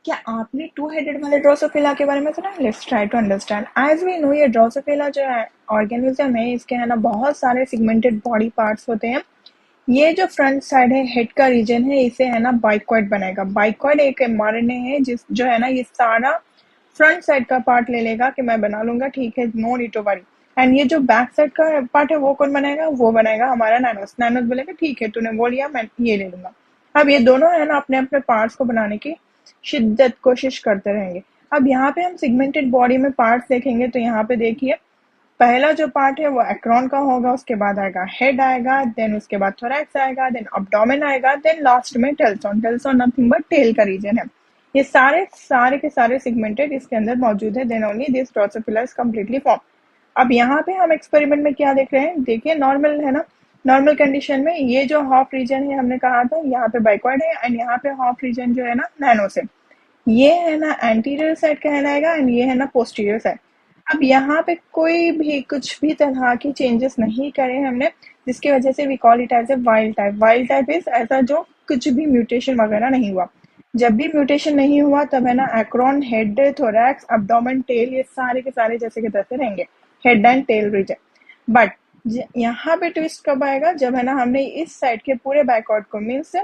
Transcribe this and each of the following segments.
क्या आपने two headed वाले ड्रोसोफिला के बारे में सुना है? Let's try to understand. As we know, ये ड्रोसोफिला जो है ऑर्गेनिज्म है, इसके है ना बहुत सारे सिगमेंटेड बॉडी पार्ट्स होते हैं। ये जो फ्रंट साइड है, हेड का रीजन है, इसे है ना बाइकॉइड बनाएगा। बाइकॉइड एक एमआरएनए है जिस जो है ना ये सारा फ्रंट साइड का पार्ट ले लेगा कि मैं बना लूंगा, ठीक है, no need to worry. And ये जो बैक साइड का पार्ट है वो कौन बनाएगा? वो बनाएगा हमारा नैनोस। नैनोस बोलेगा ठीक है तूने वो लिया, मैं ये ले लूंगा। अब ये दोनों है ना अपने अपने पार्ट्स को बनाने की शिद्दत कोशिश करते रहेंगे। अब यहाँ पे हम सिगमेंटेड बॉडी में पार्ट्स देखेंगे तो यहाँ पे देखिए, पहला जो पार्ट है वो एक्रोन का होगा, उसके बाद आएगा हेड आएगा, देन उसके बाद थोरैक्स आएगा, देन अब्डोमेन आएगा, देन लास्ट में टेल्सोन। टेल्सोन नथिंग बट टेल का रीजन है। ये सारे सारे के सारे सिगमेंटेड इसके अंदर मौजूद है, then only this drosophila is completely form. अब यहाँ पे हम एक्सपेरिमेंट में क्या देख रहे हैं? देखिए, नॉर्मल है ना, नॉर्मल कंडीशन में ये जो हाफ रीजन है हमने कहा था यहाँ पे बाइकॉइड है, एंड यहाँ पे हाफ रीजन जो है ना नैनोस है। ये है ना एंटीरियर साइड कहलाएगा एंड ये है ना पोस्टीरियर साइड। अब यहाँ पे कोई भी कुछ भी तरह की चेंजेस नहीं करे हमने, जिसकी वजह से we call it as a wild type. Wild type is ऐसा जो कुछ भी म्यूटेशन वगैरह नहीं हुआ। जब भी म्यूटेशन नहीं हुआ तब है ना acron, head, thorax, abdomen, tail ये सारे के सारे जैसे के तैसे रहेंगे, head and tail region. But यहाँ पे ट्विस्ट कब आएगा? जब है ना हमने इस साइड के पूरे बैकवर्ड को, मीन्स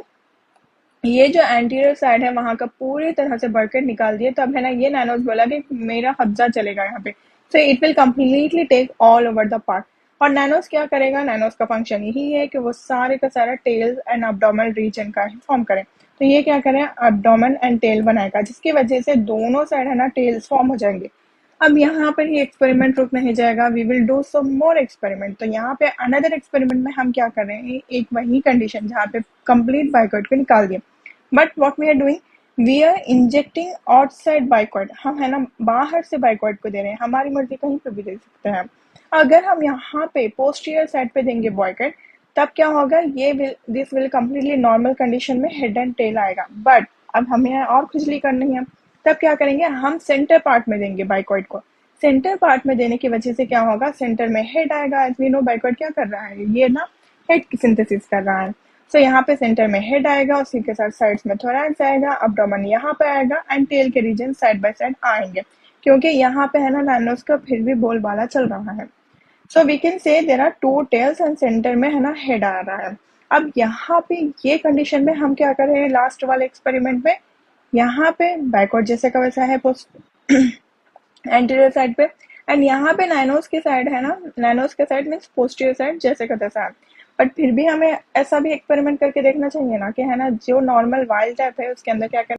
ये जो एंटीरियर साइड है वहां का पूरी तरह से बर्केट निकाल दिए, तब है ना ये नैनोस बोला कि मेरा कब्जा चलेगा यहाँ पे। So it will completely take all over the part. और नैनोस क्या करेगा? नैनोस का फंक्शन यही है कि वो सारे का सारा टेल एंड अब्डोमिनल रीजन का ही फॉर्म करें। तो ये क्या करें? अब्डोमेन एंड टेल बनाएगा, जिसकी वजह से दोनों साइड है ना टेल्स फॉर्म हो जाएंगे। अब यहाँ पर ही एक्सपेरिमेंट रुक नहीं जाएगा, we will do some more experiment. तो यहाँ पे अनदर एक्सपेरिमेंट में हम क्या कर रहे हैं? एक वही कंडीशन जहाँ पे कंप्लीट बाइकॉइड को निकाल दिया, but what we are doing, we are injecting outside bicoid. हम है ना बाहर से बाइकॉइड को दे रहे हैं, हमारी मर्जी कहीं पे भी दे सकते हैं। अगर हम यहाँ पे पोस्टीरियर साइड पे देंगे बाइकॉइड, तब क्या होगा? ये this will completely normal condition में हेड एंड टेल आएगा। बट अब हमें और खुजली करनी है, तब क्या करेंगे? हम सेंटर पार्ट में देंगे बाइकॉइड को। सेंटर पार्ट में देने की वजह से क्या होगा? सेंटर में हेड आएगा। एज वी नो बाइकॉइड क्या कर रहा है? ये ना हेड की सिंथेसिस कर रहा है। सो यहाँ पे सेंटर में हेड आएगा, उसी के साथ साइड्स में थोरैक्स आएगा, अब्डोमेन यहाँ पे आएगा, एंड टेल के रीजन साइड बाय साइड आएंगे, क्योंकि यहाँ पे है ना नैनोस का फिर भी बोलबाला चल रहा है। So we can say there are two tails and centre में है ना हेड आ रहा है। अब यहाँ पे ये कंडीशन में हम क्या कर रहे हैं? लास्ट वाले एक्सपेरिमेंट में यहाँ पे बैकवर्ड जैसे का वैसा है एंटीरियर साइड पे, एंड यहाँ पे नैनोस की साइड है ना, नैनोस के साइड मीन्स पोस्टीरियर साइड जैसे का तैसा है। बट फिर भी हमें ऐसा भी एक्सपेरिमेंट करके देखना चाहिए ना कि है ना जो नॉर्मल वाइल्ड टाइप है उसके अंदर क्या क्या